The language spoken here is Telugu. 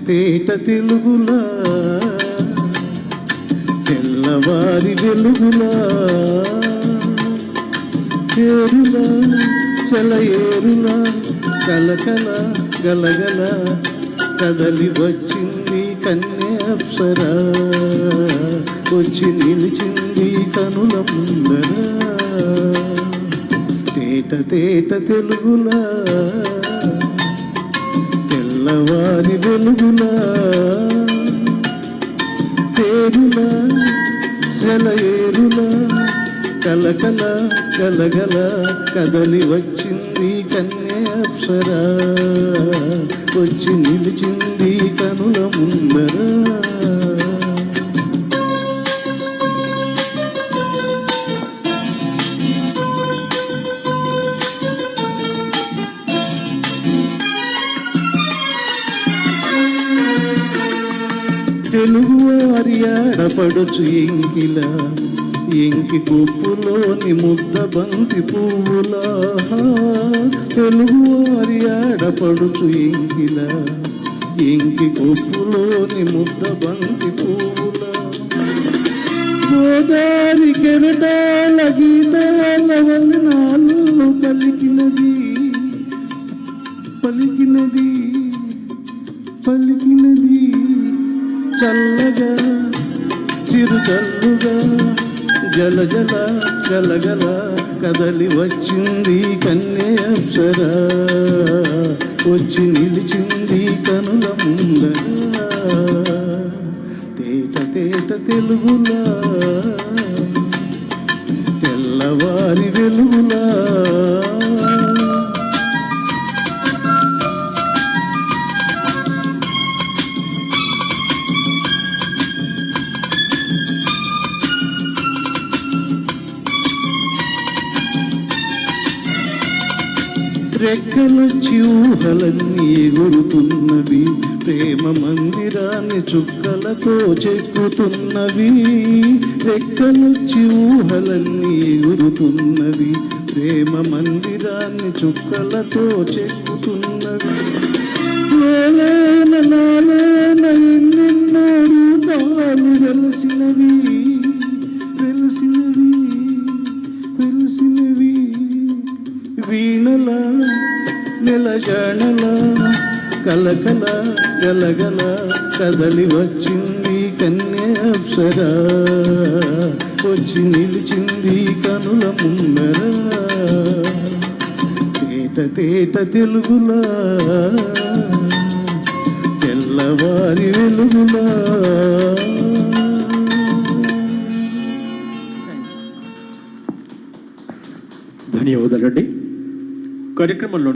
తేట తెలుగులా తెల్లవారి వెలుగులా ఏరులా చలయేరులా కలకల గలగల కదలి వచ్చింది కన్య అప్సరా వచ్చి నిలిచింది కనుల ముందర తేట తేట తెలుగులా తెల్లవారి వెలుగులా తేరులా సెలయేరులా కలకల గలగల కదలి వచ్చింది కన్య అప్సరా వచ్చి నిలిచింది కనుల ముందర తెలుగువారి ఆడపడుచు ఎంకిలా ఎంకి కొప్పులోని ముద్ద బంతి పువ్వులా తెలుగువారి ఆడపడుచు ఎంకిలా ఎంకి కొప్పులోని ముద్ద బంతి పువ్వులా గోదారి కెరటాల గీతాల వలనాలు పలికినది పలికినది పలికినది చల్లగా చిరుజల్లుగా జల జల గలగల కదలి వచ్చింది కన్య అప్సరా వచ్చి నిలిచింది కనుల ముందర తేట తేట తెలుగులా తెల్లవారి వెలుగులా రెక్కలొచ్చి ఊహలన్నీ ఎగురుతున్నవి ప్రేమ మందిరాన్ని చుక్కలతో చెక్కుతున్నవి రెక్కలొచ్చి ఊహలన్నీ ఎగురుతున్నవి ప్రేమ మందిరాన్ని చుక్కలతో చెక్కుతున్నవి నాలోన ఎన్నెన్నో రూపాలు వెలసినవి వెలసినవి వెలసినవి వీణల నెలజాణల కలకల గలగల కదలి వచ్చింది కన్య అప్సరా వచ్చి నిలిచింది కనుల ముందర తేట తేట తెలుగులా తెల్లవారి వెలుగులా. ధన్యవాదాలండి. కార్యక్రమంలో